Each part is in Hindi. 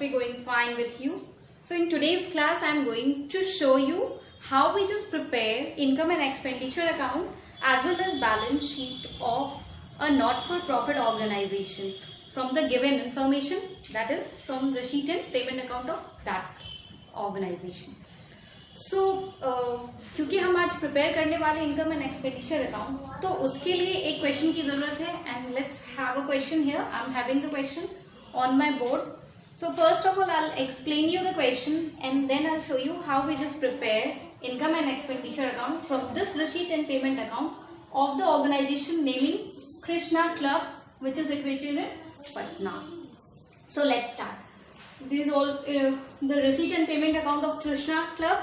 be going fine with you. So in today's class, I am going to show you how we just prepare income and expenditure account as well as balance sheet of a not-for-profit organization from the given information, that is from receipt and payment account of that organization. So क्योंकि हम आज प्रिपेयर करने वाले इनकम एंड एक्सपेंडिचर अकाउंट, तो उसके लिए एक क्वेश्चन की जरूरत है and let's have a question here. I am having the question on my board. So first of all, I'll explain you the question and then I'll show you how we just prepare income and expenditure account from this receipt and payment account of the organization naming Krishna Club, which is situated in Patna. So let's start. These all the receipt and payment account of Krishna Club.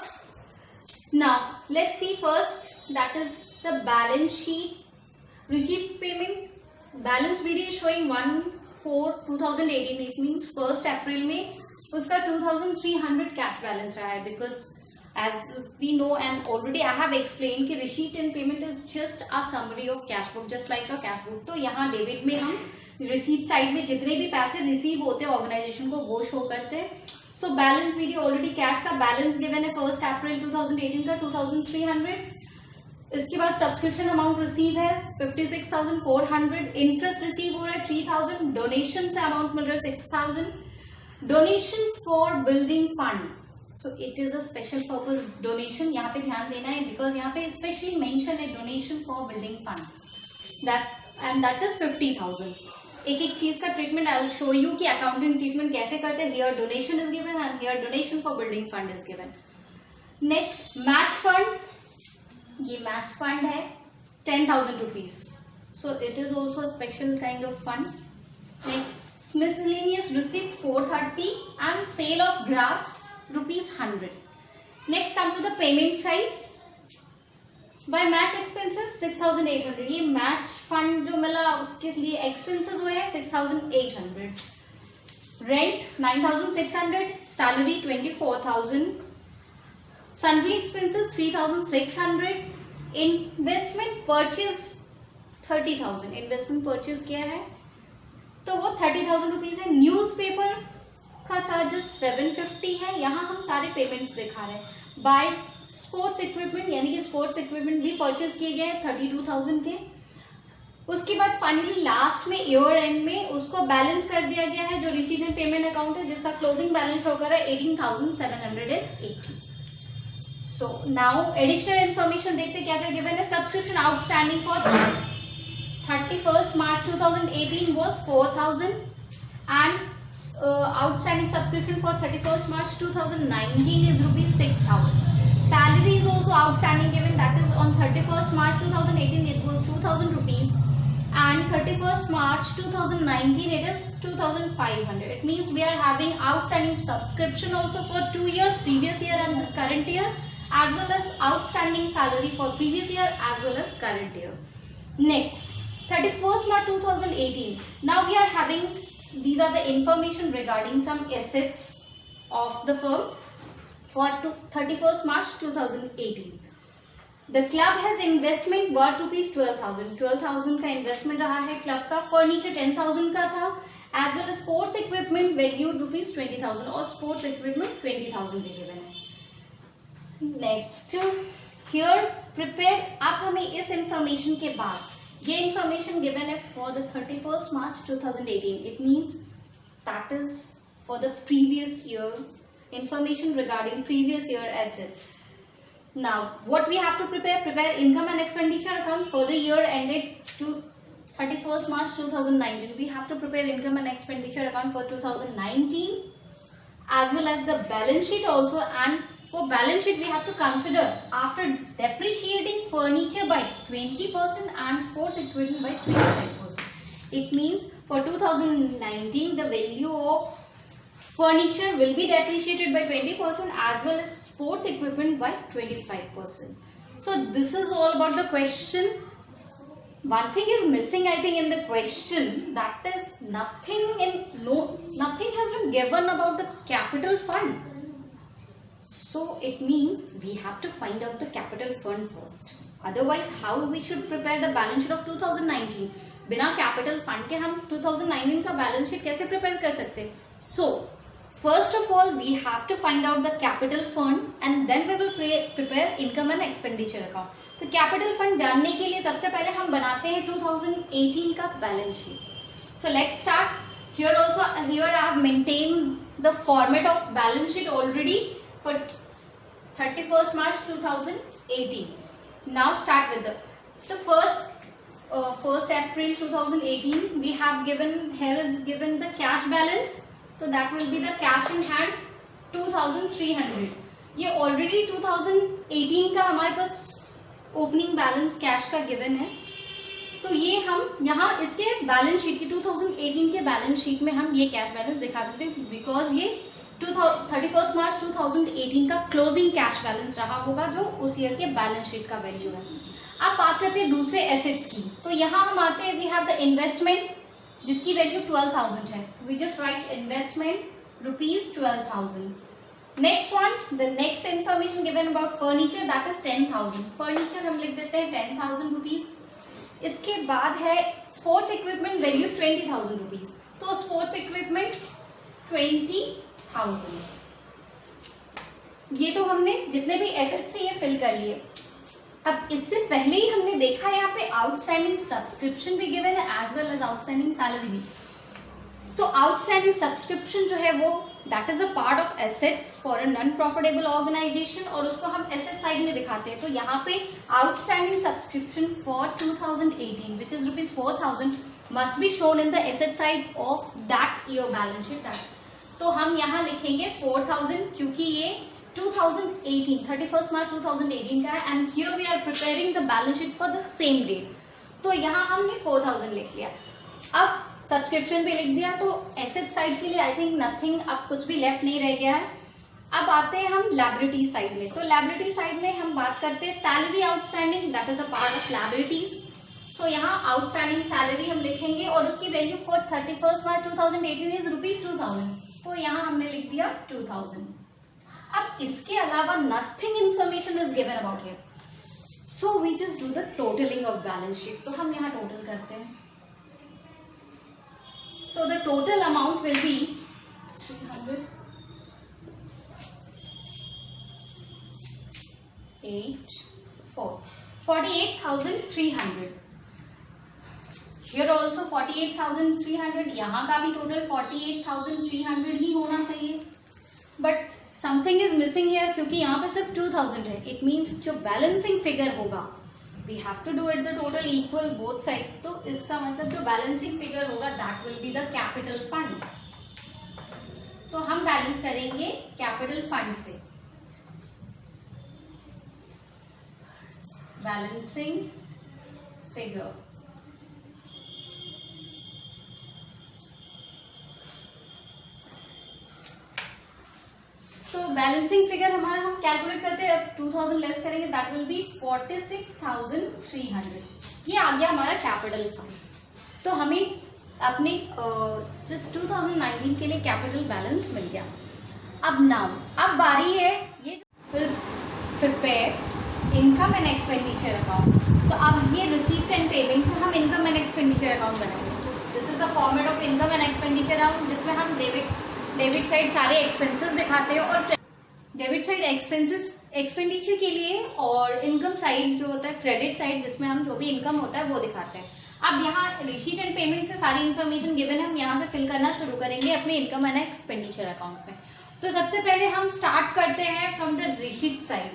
Now let's see first, that is the balance sheet. Receipt payment balance video is showing 1/4/2018. It means 1st April में उसका 2300 कैश बैलेंस रहा है, because as we know and already I have explained कि receipt and payment is just a summary of cash book, just like a cash book. तो यहाँ डेबिट में हम रिसीट साइड में जितने भी पैसे रिसीव होते हैं ऑर्गेनाइजेशन को वो शो करते हैं. So balance video already cash का बैलेंस गिवन है 1st April 2018 का 2300. इसके बाद सब्सक्रिप्शन अमाउंट रिसीव है 56,400. इंटरेस्ट रिसीव हो रहा है 3,000. डोनेशन से अमाउंट मिल रहा है 6,000. Donation for building fund, so it is a special purpose donation, यहाँ पे ध्यान देना है बिकॉज यहाँ पे स्पेशली मेंशन है donation for building fund that is 50,000. एक एक चीज का treatment I will show you कि अकाउंटिंग ट्रीटमेंट कैसे करते हैं. Here donation is given and here donation for building fund is given. Next match fund, ये मैच फंड है 10,000 rupees, so it is also special kind of fund. Next miscellaneous receipt 430 and sale of grass ₹100. Next come to the payment side. By match expenses 6,800. ये मैच फंड जो मिला उसके लिए एक्सपेंसेस हुए हैं 6,800. Rent 9,600. Salary 24,000. Sundry expenses 3,600. Investment purchase 30,000. Investment purchase किया है तो वो 30,000 रुपीज है. न्यूज पेपर का चार्जेस 750 है. यहाँ हम सारे पेमेंट्स दिखा रहे हैं. बाय स्पोर्ट्स इक्विपमेंट, यानी कि स्पोर्ट्स इक्विपमेंट भी परचेज किए गए हैं 32,000 के. उसके बाद फाइनली लास्ट में ईयर एंड में उसको बैलेंस कर दिया गया है जो रिसीट एंड पेमेंट अकाउंट है, जिसका क्लोजिंग बैलेंस शो कर रहा है 18,780. सो नाउ एडिशनल इन्फॉर्मेशन देखते क्या क्या गिवन है. Subscription outstanding for 31st March 2018 was 4,000 and outstanding subscription for 31st March 2019 is ₹6,000. Salary is also outstanding given, that is on 31st March 2018 it was 2,000 rupees and 31st March 2019 it is 2,500. It means we are having outstanding subscription also for 2 years, previous year and this current year, as well as outstanding salary for previous year as well as current year. Next, 31st March 2018. Now we are having, these are the information regarding some assets of the firm for 31st March 2018. The club has investment worth ₹12,000. 12,000 का इन्वेस्टमेंट रहा है क्लब का. फर्नीचर 10,000 का था, as well as sports equipment valued ₹20,000 और स्पोर्ट्स इक्विपमेंट 20,000 भी गिवन है. नेक्स्ट हियर प्रिपेयर, आप हमें इस इंफॉर्मेशन के बाद, ये इंफॉर्मेशन गिवन है for the 31st March 2018. It means that is for the previous year, information regarding previous year assets. Now what we have to prepare income and expenditure account for the year ended to 31st March 2019. We have to prepare income and expenditure account for 2019 as well as the balance sheet also. And for balance sheet we have to consider after depreciating furniture by 20% and sports equipment by 25%. It means for 2019 the value of furniture will be depreciated by 20% as well as sports equipment by 25%. So this is all about the question. One thing is missing I think in the question, that is nothing has been given about the capital fund. So it means we have to find out the capital fund first. Otherwise how we should prepare the balance sheet of 2019? बिना कैपिटल फंड के हम 2019 का बैलेंस शीट कैसे प्रिपेयर कर सकते? सो First of all, we have to find out the capital fund and then we will prepare income and expenditure account. तो capital fund जानने के लिए सबसे पहले हम बनाते हैं 2018 का balance sheet. So let's start. Here I have maintained the format of balance sheet already for 31st March 2018. Now start with the first April 2018. We have given, here is given the cash balance. So that will be the cash in hand 2300. ये already 2018 का हमारे पास opening balance cash का given है. तो ये हम यहाँ इसके बैलेंस शीट की 2018 के बैलेंस शीट में हम ये कैश बैलेंस दिखा सकते हैं बिकॉज ये 31 मार्च 2018 का क्लोजिंग कैश बैलेंस रहा होगा जो उस ईयर के बैलेंस शीट का वैल्यू है. अब बात करते हैं दूसरे एसेट्स की. तो यहाँ हम आते हैं, वी हैव द इन्वेस्टमेंट जिसकी वैल्यू 12,000 है. We just write investment rupees 12,000. Next one, the next information given about furniture that is 10,000. Furniture हम लिख देते हैं 10,000 रुपीज. इसके बाद है स्पोर्ट्स इक्विपमेंट वैल्यू 20,000 रुपीज. तो स्पोर्ट्स इक्विपमेंट 20,000. ये तो हमने जितने भी एसेट थे ये फिल कर लिए. अब इससे पहले ही हमने देखा यहाँ पे आउटस्टैंडिंग सब्सक्रिप्शन भी गिवन है as well as outstanding salary भी. तो आउटस्टैंडिंग सब्सक्रिप्शन जो है वो that is a part of assets for a non profitable organization और उसको हम एसेट साइड में दिखाते हैं. तो यहाँ पे outstanding subscription for 2018 which is rupees 4,000 must be shown in the asset side of that year balance sheet. तो हम यहाँ लिखेंगे 4,000 क्योंकि ये 2018 31st मार्च 2018 का है and here we are preparing the balance sheet for the same date. तो यहाँ हमने 4,000 लिख लिया. अब सब्सक्रिप्शन भी लिख दिया. तो एसेट साइड के लिए आई थिंक नथिंग, अब कुछ भी लेफ्ट नहीं रह गया है. अब आते हैं हम लायबिलिटी साइड में. तो लायबिलिटी साइड में हम बात करते हैं salary outstanding that is a part of liabilities. So यहाँ आउटस्टैंडिंग सैलरी हम लिखेंगे और उसकी value for 31st March 2018 is rupees 2,000. तो यहाँ हमने लिख दिया 2,000. अब इसके अलावा nothing information is given about here. So we just do the totalling of balance sheet. तो हम यहाँ टोटल करते हैं. So the total amount will be 300, 8, 4, 48,300. Here also 48,300. यहाँ का भी total 48,300 ही होना चाहिए. But something is missing here क्योंकि यहाँ पे सिर्फ 2,000 है. It means जो balancing figure होगा we have to do it the total equal both side. तो इसका मतलब जो बैलेंसिंग फिगर होगा that will be the capital fund. तो हम बैलेंस करेंगे कैपिटल फंड से. Balancing figure. तो बैलेंसिंग फिगर हमारा हम कैलकुलेट करते हैं. 2,000 लेस करेंगे दैट विल बी 46,300. ये आ गया हमारा कैपिटल फंड. तो हमें अपने जस्ट 2019 के लिए कैपिटल बैलेंस मिल गया. अब बारी है ये prepare income and expenditure account. तो अब ये रिसीप्ट एंड पेमेंट से हम इनकम एंड एक्सपेंडिचर अकाउंट बनाएंगे. This is the format of income and expenditure account जिसमें हम डेबिट साइड सारे एक्सपेंसेस दिखाते हैं और डेबिट साइड एक्सपेंडिचर के लिए और इनकम साइड जो होता है क्रेडिट साइड जिसमें हम जो भी इनकम होता है वो दिखाते हैं. अब यहाँ रिसीट एंड पेमेंट से सारी इन्फॉर्मेशन गिवन है. हम यहाँ से फिल करना शुरू करेंगे अपने इनकम एंड एक्सपेंडिचर अकाउंट में. तो सबसे पहले हम स्टार्ट करते हैं फ्रॉम द रिसीट साइड.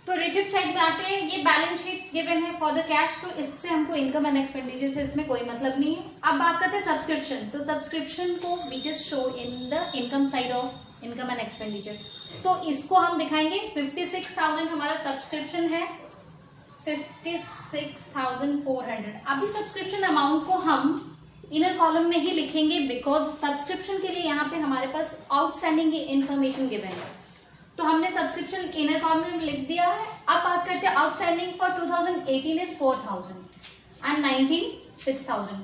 तो रिसीट साइड में आते हैं. ये बैलेंस शीट गिवन है फॉर द कैश. तो इससे हमको इनकम एंड एक्सपेंडिचर से इसमें कोई मतलब नहीं है. अब बात करते हैं सब्सक्रिप्शन. तो सब्सक्रिप्शन को we just show in the income side of income and expenditure. तो इसको हम दिखाएंगे 56,000 हमारा सब्सक्रिप्शन है. 56,400. अभी सब्सक्रिप्शन अमाउंट को हम इनर कॉलम में ही लिखेंगे बिकॉज सब्सक्रिप्शन के लिए यहाँ पे हमारे पास आउटस्टैंडिंग की इन्फॉर्मेशन गिवन है. तो हमने सब्सक्रिप्शन इनर कॉलम में लिख दिया है. अब बात करते हैं आउटस्टैंडिंग फॉर 2018 इज 4,000 एंड 19 6,000.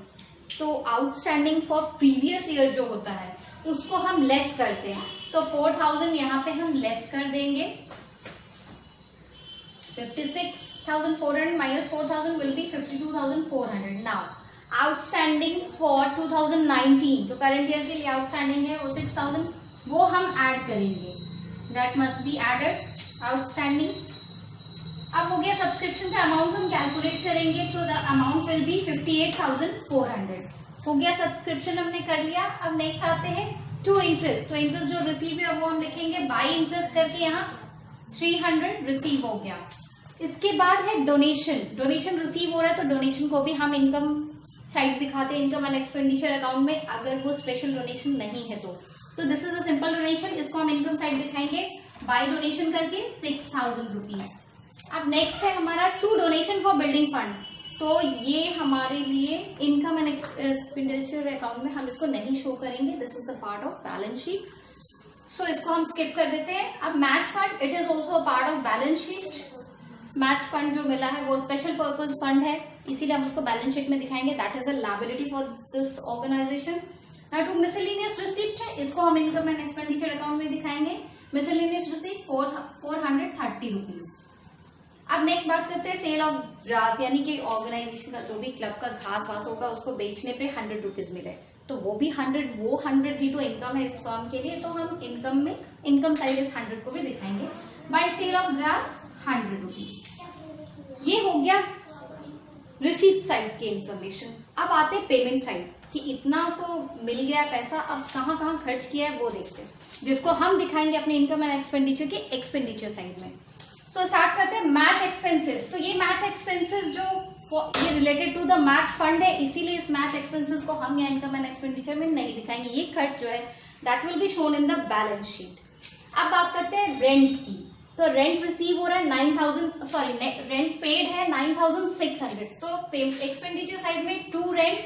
तो आउटस्टैंडिंग फॉर प्रीवियस ईयर जो होता है उसको हम लेस करते हैं. तो 4,000 यहाँ पे हम लेस कर देंगे. 56,400 minus 4,000 will be 52,400. Now outstanding for 2019, जो करंट ईयर के लिए आउटस्टैंडिंग है वो 6000, वो हम ऐड करेंगे, that must be added outstanding. अब हो गया सब्सक्रिप्शन का अमाउंट हम कैलकुलेट करेंगे, तो द अमाउंट विल बी 58,400। हो गया सब्सक्रिप्शन हमने कर लिया। अब नेक्स्ट आते हैं टू इंटरेस्ट। तो इंटरेस्ट जो रिसीव है वो हम लिखेंगे बाई इंटरेस्ट करके, यहाँ 300 रिसीव हो गया। इसके बाद है डोनेशन। डोनेशन रिसीव हो रहा है तो डोनेशन को भी हम इनकम साइड दिखाते हैं, इनकम एंड एक्सपेंडिचर अकाउंट में, अगर वो स्पेशल डोनेशन नहीं है तो this is a simple donation, इसको हम इनकम साइड दिखाएंगे बाई डोनेशन करके 6000 रुपीज। अब नेक्स्ट है हमारा two donation for building fund. तो ये हमारे लिए इनकम एंड एक्सपेंडिचर अकाउंट में हम इसको नहीं शो करेंगे, this is the part of balance sheet, so इसको हम स्किप कर देते हैं। अब match fund, it is also a part of balance sheet. Match fund जो मिला है वो स्पेशल पर्पज फंड है, इसीलिए हम उसको बैलेंस शीट में दिखाएंगे, that is a liability for this organization. Now to miscellaneous receipt है, इसको हम इनकम एंड एक्सपेंडिचर अकाउंट में दिखाएंगे। Miscellaneous receipt 430 rupees. अब नेक्स्ट बात करते हैं सेल ऑफ ग्रास, यानी कि ऑर्गेनाइजेशन का जो भी क्लब का घास वास होगा उसको बेचने पे 100 रुपीज मिले, तो वो 100 भी तो इनकम है इस फर्म के लिए, तो हम इनकम में इनकम साइड इस 100 को भी दिखाएंगे। By sale of grass 100 rupees. ये हो गया रिसीप्ट साइड की इंफॉर्मेशन। अब आते हैं पेमेंट साइड कि इतना तो मिल गया पैसा, अब कहाँ कहाँ खर्च किया है वो देखते हैं, जिसको हम दिखाएंगे अपने इनकम एंड एक्सपेंडिचर के एक्सपेंडिचर साइड में। सो स्टार्ट करते हैं मैच एक्सपेंसेस। तो ये मैच एक्सपेंसेस जो ये related to the match fund है, इसीलिए इस मैच एक्सपेंसेस को हम या इनकम एंड एक्सपेंडिचर में नहीं दिखाएंगे, ये खर्च जो है that will be shown in the balance sheet. अब बात करते हैं रेंट की। तो रेंट रिसीव हो रहा है 9000, सॉरी रेंट पेड है 9600, तो एक्सपेंडिचर साइड में टू रेंट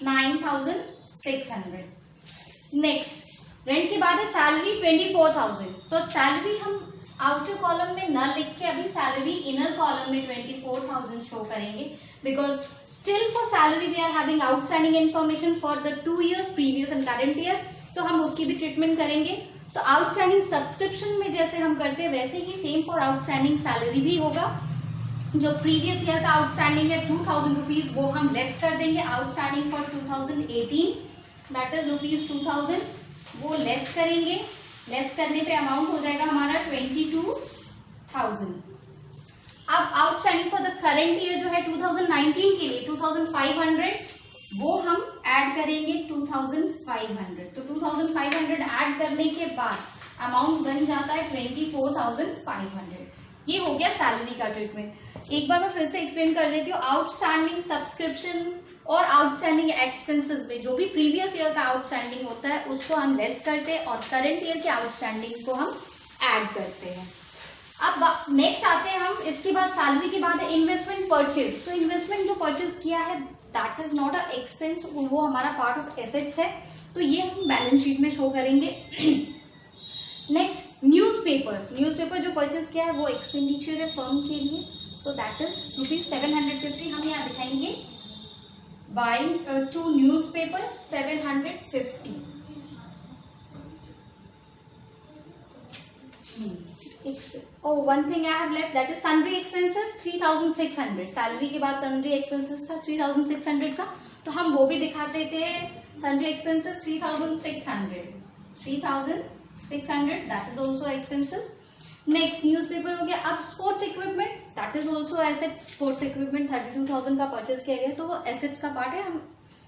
9600। नेक्स्ट रेंट के बाद है सैलरी 24000, तो सैलरी हम आउटर कॉलम में न लिख के अभी सैलरी इनर कॉलम में 24000 शो करेंगे, because still for salary we are having outstanding information for the 2 years previous and current year, तो हम उसकी भी ट्रीटमेंट करेंगे। तो आउटस्टैंडिंग सब्सक्रिप्शन में जैसे हम करते हैं वैसे ही सेम फॉर आउटस्टैंडिंग सैलरी भी होगा। जो प्रीवियस ईयर का आउटस्टैंडिंग है 2000 रुपीज, वो हम लेस कर देंगे। Outstanding for 2018 that is rupees 2000, वो लेस करेंगे। लेस करने पे अमाउंट हो जाएगा हमारा 22,000। अब outstanding for the current year जो है 2019 के लिए 2500, वो हम ऐड करेंगे 2500। तो 2500 ऐड करने के बाद अमाउंट बन जाता है 24,500। ये हो गया सैलरी का ट्रीटमेंट। एक बार मैं फिर से एक्सप्लेन कर देती हूँ। आउटस्टैंडिंग सब्सक्रिप्शन और आउटस्टैंडिंग एक्सपेंसेस में जो भी प्रीवियस ईयर का आउटस्टैंडिंग होता है उसको हम लेस करते हैं और करंट ईयर के आउटस्टैंडिंग को हम ऐड करते हैं। अब नेक्स्ट आते हैं हम, इसके बाद सैलरी के बाद इन्वेस्टमेंट परचेज। तो इन्वेस्टमेंट जो परचेज किया है that is not a expense, वो हमारा पार्ट ऑफ एसेट्स है, तो ये हम बैलेंस शीट में शो करेंगे। नेक्स्ट न्यूज़पेपर जो परचेज किया है वो एक्सपेंडिचर है फर्म के लिए, सो दैट इज रुपीज 750 हम यहाँ दिखाएंगे। Buying 2 newspapers 750। Oh, one thing I have left, that is sundry expenses 3600। Salary के बाद sundry expenses था 3600 का, तो हम वो भी दिखाते थे। sundry expenses 3600 that is also expenses। Next newspaper हो गया। अब sports equipment that is also assets. Sports equipment 32,000 का परचेज किया गया, तो वो एसेट्स का पार्ट है, हम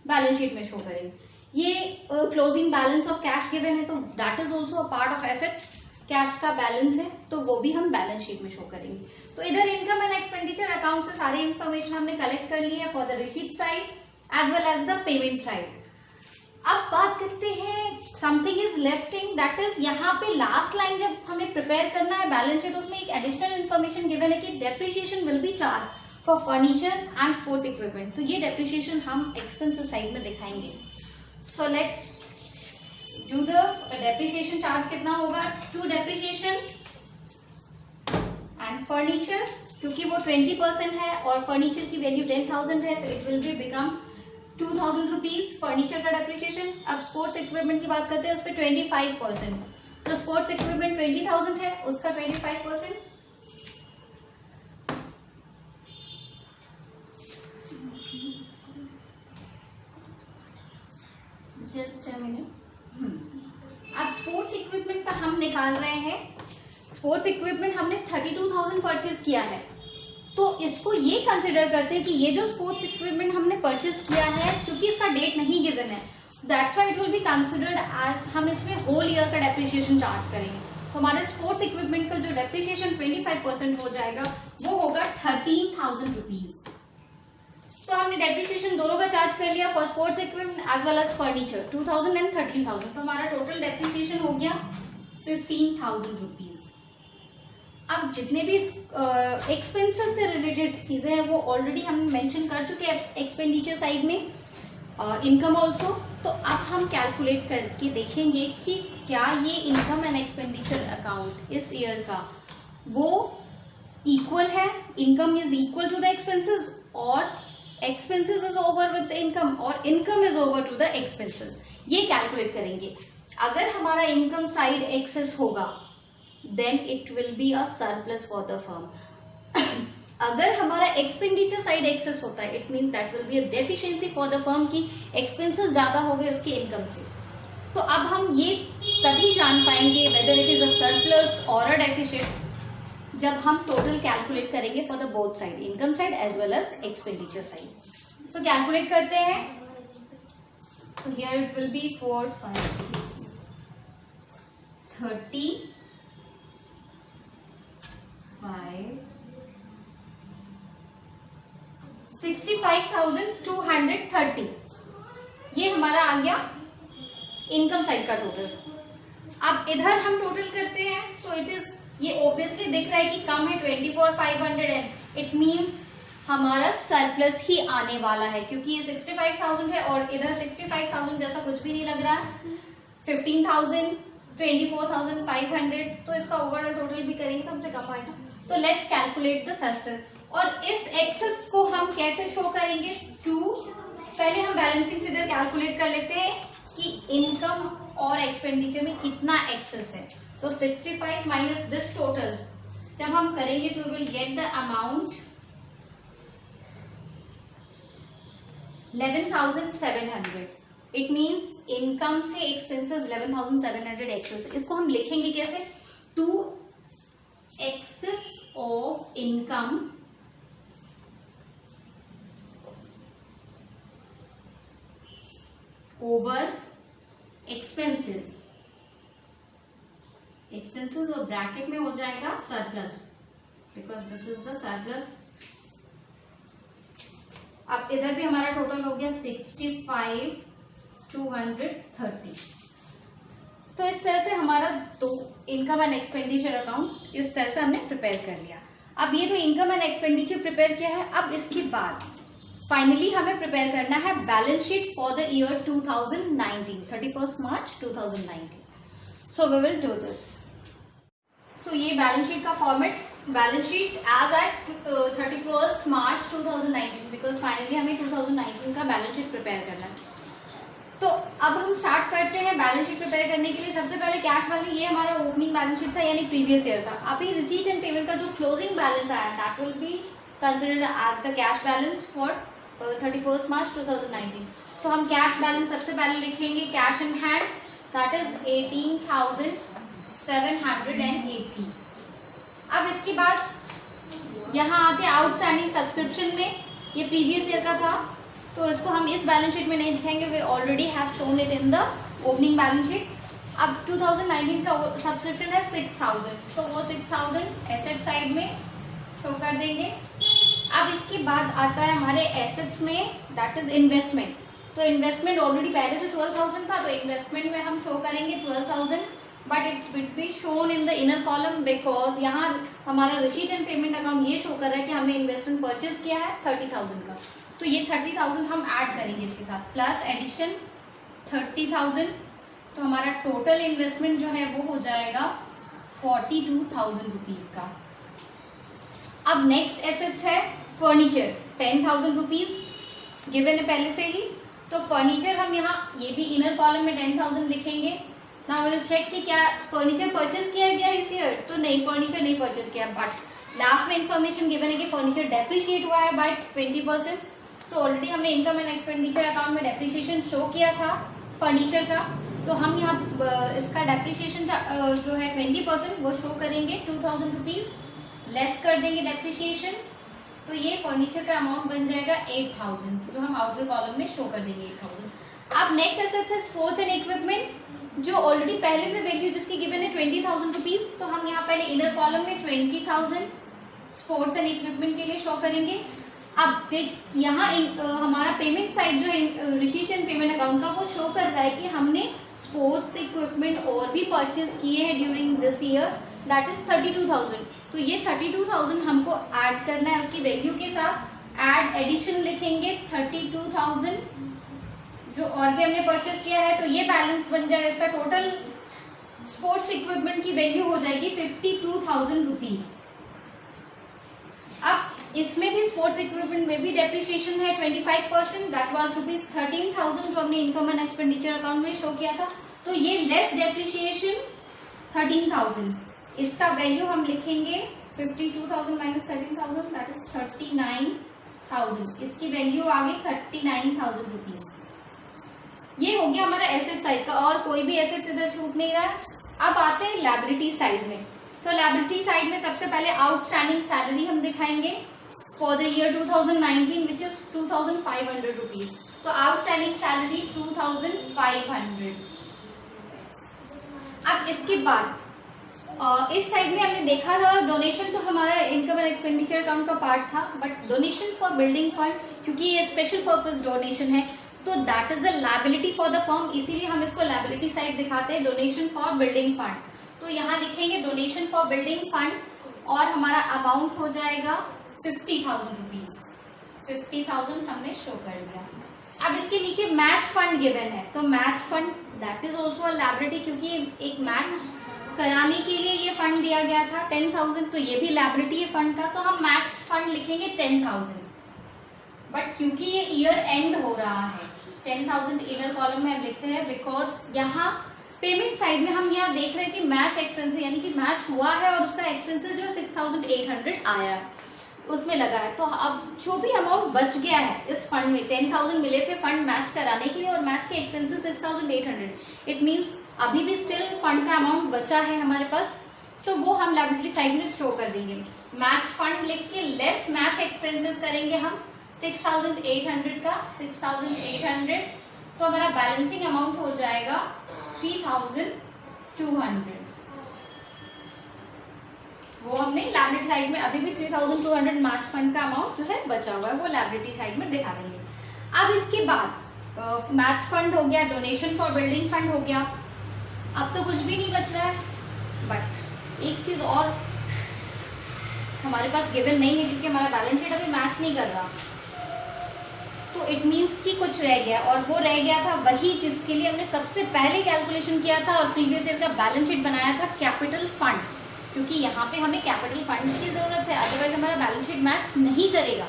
बैलेंस शीट में शो करेंगे। ये closing balance of cash given है, तो that is also a part of assets. Cash का बैलेंस है तो वो भी हम बैलेंस शीट में शो करेंगे। तो इधर इनकम एंड एक्सपेंडिचर अकाउंट से सारी इन्फॉर्मेशन हमने कलेक्ट कर ली है for the receipt side as well as the payment side. अब बात करते हैं something is lefting, that is यहाँ पे लास्ट लाइन जब हमें प्रिपेयर करना है बैलेंस शीट, उसमें एक एडिशनल इन्फॉर्मेशन गिवन है कि depreciation will be charge for furniture and sports equipment. तो ये डेप्रिसिएशन हम एक्सपेंसेस साइड में दिखाएंगे। So let's do the depreciation charge कितना होगा टू डेप्रिसिएशन एंड फर्नीचर, क्योंकि वो 20% है और फर्नीचर की वैल्यू 10,000 है, तो it will be become 2000 rupees furniture का डेप्रिसिएशन। अब स्पोर्ट्स इक्विपमेंट की बात करते हैं, उस पर 25%, तो स्पोर्ट्स इक्विपमेंट 20,000 है, उसका 25%। Just a minute. अब स्पोर्ट्स इक्विपमेंट पर हम निकाल रहे हैं। स्पोर्ट्स इक्विपमेंट हमने 32,000 परचेज किया है, तो इसको ये कंसिडर करते हैं कि ये जो स्पोर्ट्स इक्विपमेंट हमने परचेज किया है, क्योंकि इसका डेट नहीं गिवन है, that's why it will be considered as, हम इसमें होल ईयर का डेप्रिसिएशन चार्ज करेंगे। तो हमारे स्पोर्ट्स इक्विपमेंट का जो डेप्रिसिएशन 25% हो जाएगा वो होगा 13,000 रुपीज। तो हमने डेप्रिसिएशन दोनों का चार्ज कर लिया for sports equipment as well as furniture, 2,000 and 13,000। तो हमारा टोटल डेप्रिसिएशन हो गया 15,000 रुपीज। अब जितने भी एक्सपेंसेस से रिलेटेड चीजें हैं वो ऑलरेडी हम मेंशन कर चुके हैं एक्सपेंडिचर साइड में, इनकम ऑल्सो। तो अब हम कैलकुलेट करके देखेंगे कि क्या ये इनकम एंड एक्सपेंडिचर अकाउंट इस ईयर का वो इक्वल है, income is equal to the expenses, और expenses is over with income, और income is over to the expenses. ये कैलकुलेट करेंगे। अगर हमारा इनकम साइड एक्सेस होगा then it will be a surplus for the firm. अगर हमारा एक्सपेंडिचर साइड एक्सेस होता है, it mean that will be a deficiency for the firm की एक्सपेंसेस ज्यादा हो गए उसकी इनकम से। तो अब हम ये तभी जान पाएंगे whether it is a surplus और अ डेफिशिएंट जब हम टोटल कैलकुलेट करेंगे for the both side, income side as well as expenditure side. So calculate करते हैं। तो हियर इट विल बी 4, 5, 30, 65,230 ये हमारा आ गया इनकम साइड का टोटल। अब इधर हम टोटल करते हैं तो इट इज, ये ऑब्वियसली दिख रहा है कि कम है 24,500 एंड इट मींस हमारा सरप्लस ही आने वाला है, क्योंकि ये 65,000 है और इधर 65,000 जैसा कुछ भी नहीं लग रहा है। 15,000, 24,500, तो इसका ओवरऑल टोटल भी करेंगे तो हमसे कम आएगा। तो लेट्स कैलकुलेट द सरप्लस, और इस एक्सेस को हम कैसे शो करेंगे? पहले हम बैलेंसिंग फिगर कैलकुलेट कर लेते हैं कि इनकम और एक्सपेंडिचर में कितना एक्सेस है। तो 65 माइनस दिस टोटल जब हम करेंगे तो will get the amount 11,700। It means income से एक्सपेंसेस 11,700 एक्सेस। इसको हम लिखेंगे कैसे? To excess of income over expenses. Expenses और ब्रैकेट में हो जाएगा surplus, because this is the surplus. अब इधर भी हमारा टोटल हो गया 65,230। तो इस तरह से हमारा दो इनकम एंड एक्सपेंडिचर अकाउंट इस तरह से हमने प्रिपेयर कर लिया। अब ये तो इनकम एंड एक्सपेंडिचर प्रिपेयर किया है। अब इसके बाद फाइनली हमें प्रिपेयर करना है balance sheet for the year 2019, 31 March 2019। So we will do this. So ये बैलेंस शीट का format, balance sheet as at 31 March 2019, because finally हमें 2019 का बैलेंस शीट प्रिपेयर करना है। तो अब हम स्टार्ट करते हैं बैलेंस शीट प्रिपेयर करने के लिए। सबसे पहले कैश बैलेंस, ये हमारा ओपनिंग बैलेंस शीट था यानी प्रीवियस ईयर का। अभी रिसीट एंड पेमेंट का जो क्लोजिंग बैलेंस आया that will be considered as the cash balance for 31 March 2019। सो हम कैश बैलेंस सबसे पहले लिखेंगे cash in hand, that is 18,780। अब इसके बाद यहाँ आते हैं आउटस्टैंडिंग सब्सक्रिप्शन में, ये प्रीवियस ईयर का था तो इसको हम इस बैलेंस शीट में नहीं दिखाएंगे, we already have shown it in the opening balance sheet. अब 2019 का सब्सक्रिप्शन है 6,000, तो वो 6,000 एसेट साइड में शो कर देंगे। अब इसके बाद आता है हमारे एसेट्स में, दैट इज इन्वेस्टमेंट। तो इन्वेस्टमेंट ऑलरेडी पहले से 12,000 था, तो इन्वेस्टमेंट में हम शो करेंगे 12,000, but it will be shown in the inner column because यहाँ हमारा रिसीट एंड पेमेंट अकाउंट ये शो कर रहा है कि हमने इन्वेस्टमेंट परचेज किया है 30,000 का। तो ये 30,000 हम ऐड करेंगे इसके साथ, प्लस एडिशन 30,000, तो हमारा टोटल इन्वेस्टमेंट जो है वो हो जाएगा 42,000 रुपीज का। अब नेक्स्ट एसेट्स है फर्नीचर, 10,000 रुपीज गिवन है पहले से ही। तो फर्नीचर हम यहाँ ये भी इनर कॉलम में 10,000 लिखेंगे। नाउ विल चेक कि क्या फर्नीचर परचेज किया गया इस ईयर, तो नहीं, फर्नीचर नहीं परचेज किया, बट लास्ट में इंफॉर्मेशन गिवन है कि फर्नीचर डेप्रिशिएट हुआ है बाय 20%। तो ऑलरेडी हमने इनकम एंड एक्सपेंडिचर अकाउंट में डेप्रिसिएशन शो किया था फर्नीचर का, तो हम यहाँ इसका डेप्रिसिएशन जो है 20% वो शो करेंगे 2000 रुपीज, लेस कर देंगे डेप्रिसिएशन, तो ये फर्नीचर का अमाउंट बन जाएगा 8000, जो हम आउटर कॉलम में शो कर देंगे 8000। अब नेक्स्ट एसेट्स है स्पोर्ट्स एंड इक्विपमेंट, जो ऑलरेडी पहले से वैल्यू जिसकी गिवन है 20000 रुपीज, तो हम यहाँ पहले इनर कॉलम में 20000 स्पोर्ट्स एंड इक्विपमेंट के लिए शो करेंगे। अब देख यहाँ हमारा पेमेंट साइड जो है रिसीट एंड पेमेंट अकाउंट का, वो शो कर रहा है कि हमने स्पोर्ट्स इक्विपमेंट और भी परचेज किए हैं during this year, that is 32000। तो ये 32000 हमको ऐड करना है उसकी वैल्यू के साथ, ऐड एडिशन लिखेंगे 32000 जो और भी हमने परचेज किया है, तो ये बैलेंस बन जाएगा। इसका टोटल स्पोर्ट्स इक्विपमेंट की वैल्यू हो जाएगी 52000 रुपीज। अब इसमें भी स्पोर्ट्स इक्विपमेंट में भी डेप्रिसिएशन है 25%, दैट वाज रुपीज 13000 जो हमने इनकम एंड एक्सपेंडिचर अकाउंट में शो किया था, तो ये लेस डेप्रिसिएशन 13000, इसका वैल्यू हम लिखेंगे 52000 माइनस 13000 दैट इज 39000, इसकी वैल्यू आ गई 39000 रुपीज। ये हो गया हमारा एसेट साइड का, और कोई भी एसेट इधर छूट नहीं रहा है। अब आते हैं लायबिलिटी साइड में, तो लायबिलिटी साइड में सबसे पहले आउटस्टैंडिंग सैलरी हम दिखाएंगे for the year 2019 which is 2500 rupees, तो आउटस्टैंडिंग सैलरी 2500। अब इसके बाद इस साइड में हमने देखा था डोनेशन, तो हमारा इनकम एंड एक्सपेंडिचर अकाउंट का पार्ट था, but donation for building fund, क्योंकि ये स्पेशल पर्पस डोनेशन है, तो that is the liability for the firm, इसीलिए हम इसको लायबिलिटी साइड दिखाते हैं, डोनेशन फॉर बिल्डिंग फंड। तो यहाँ लिखेंगे डोनेशन फॉर बिल्डिंग फंड, और हमारा अमाउंट हो जाएगा 50000 रुपीज, 50000 हमने शो कर दिया। अब इसके नीचे मैच फंड गिवन है, तो match fund that is also a liability, क्योंकि एक मैच कराने के लिए ये फंड दिया गया था 10000, तो ये भी लायबिलिटी है फंड का, तो हम मैच फंड लिखेंगे 10000, बट क्योंकि ये ईयर एंड हो रहा है 10000 इनर कॉलम में हम लिखते हैं, बिकॉज यहाँ पेमेंट साइड में हम यहाँ देख रहे हैं कि मैच एक्सपेंसेस, यानी कि मैच हुआ है और उसका एक्सपेंसेस जो 6800 आया है उसमें लगा है, तो अब जो भी अमाउंट बच गया है इस फंड में, 10000 मिले थे फंड मैच कराने के लिए और मैच के एक्सपेंसेस 6800, इट मीन्स अभी भी स्टिल फंड का अमाउंट बचा है हमारे पास, तो वो हम लायबिलिटी साइड में शो कर देंगे। मैच फंड लिख के लेस मैच एक्सपेंसेस करेंगे हम 6800 का 6800, तो हमारा बैलेंसिंग अमाउंट हो जाएगा 3200। वो हमने लायबिलिटी साइड में अभी भी 3200 मैच फंड का अमाउंट जो है बचा हुआ है, वो लायबिलिटी साइड में दिखा देंगे। अब इसके बाद मैच फंड हो गया, डोनेशन फॉर बिल्डिंग फंड हो गया, अब तो कुछ भी नहीं बच रहा है, बट एक चीज और हमारे पास गिवन नहीं है, क्योंकि हमारा बैलेंस शीट अभी मैच नहीं कर रहा, तो इट मीन्स कि कुछ रह गया, और वो रह गया था वही जिसके लिए हमने सबसे पहले कैलकुलेशन किया था और प्रीवियस ईयर का बैलेंस शीट बनाया था, कैपिटल फंड, क्योंकि यहाँ पे हमें कैपिटल फंड की जरूरत है, अदरवाइज हमारा बैलेंस शीट मैच नहीं करेगा।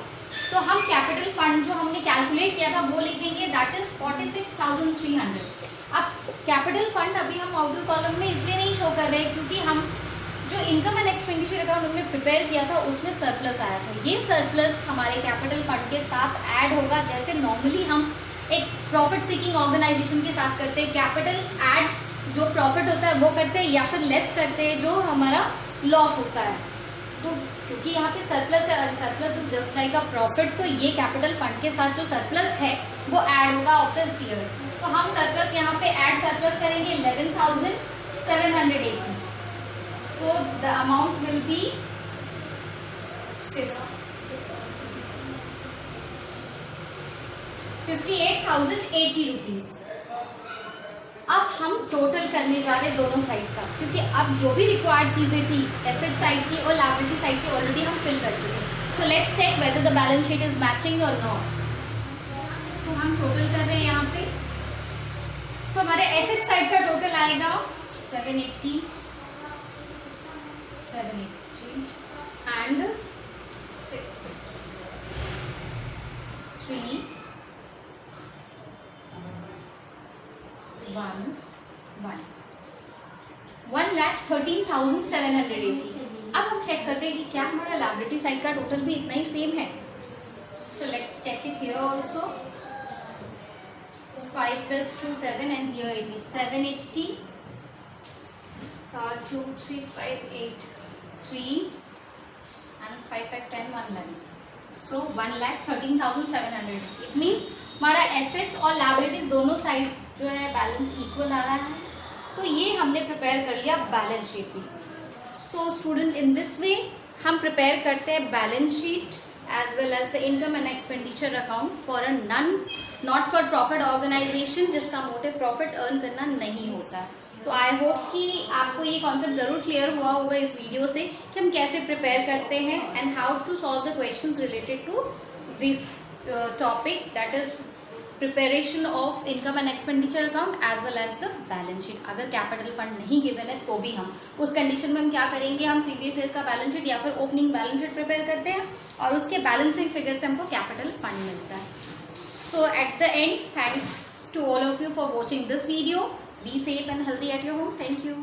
तो हम कैपिटल फंड जो हमने कैलकुलेट किया था वो लिखेंगे, दैट इज 46300। अब कैपिटल फंड अभी हम आउटर कॉलम में इसलिए नहीं शो कर रहे क्योंकि हम जो इनकम एंड एक्सपेंडिचर अकाउंट हमने प्रिपेयर किया था उसमें सरप्लस आया था, ये सरप्लस हमारे कैपिटल फंड के साथ ऐड होगा, जैसे नॉर्मली हम एक प्रॉफिट सीकिंग ऑर्गेनाइजेशन के साथ करते हैं, कैपिटल ऐड जो प्रॉफिट होता है वो करते हैं, या फिर लेस करते हैं जो हमारा लॉस होता है। तो क्योंकि यहाँ पे सरप्लस है, surplus is just like a profit, तो ये कैपिटल फंड के साथ जो सरप्लस है वो ऐड होगा ऑफ दिस ईयर। तो हम सरप्लस यहाँ पे ऐड सरप्लस करेंगे 11780, तो the amount will be 58,080 rupees. अब हम टोटल करने जा रहे दोनों साइड का, क्योंकि अब जो भी रिक्वायर्ड चीजें थी एसेट साइड की और लायबिलिटी साइड की ऑलरेडी हम फिल कर चुके हैं। So let's check whether the balance sheet is matching और नॉट। तो हम टोटल कर रहे हैं यहाँ पे, तो हमारे एसेट साइड का टोटल आएगा 780 एंड 6 3 1,13,780। अब हम चेक करते हैं कि क्या हमारा लायबिलिटी साइड का टोटल भी इतना ही सेम है। So let's check it here also. 5 plus 2 7 and here it is 780. 2 3 5 8 3 and 5 5 10 1 lakh. So 1,13,700. It means हमारा एसेट्स और लायबिलिटीज दोनों साइड जो है बैलेंस इक्वल आ रहा है. तो ये हमने प्रिपेयर कर लिया बैलेंस शीट भी. So student, in this way हम प्रिपेयर करते हैं balance sheet as well as the income and expenditure account for a not for profit organization जिसका मोटिव प्रॉफिट अर्न करना नहीं होता. तो आई होप कि आपको ये कॉन्सेप्ट जरूर क्लियर हुआ होगा इस वीडियो से कि हम कैसे प्रिपेयर करते हैं and how to solve the questions related to this topic, that is preparation of income and expenditure account as well as the balance sheet. अगर कैपिटल फंड नहीं गिवन है तो भी हम उस कंडीशन में हम क्या करेंगे, हम प्रीवियस ईयर का बैलेंस शीट या फिर ओपनिंग बैलेंस शीट प्रिपेयर करते हैं और उसके बैलेंसिंग फिगर से हमको कैपिटल फंड मिलता है. So at the end, thanks to all of you for watching this video. Be safe and healthy at your home. Thank you.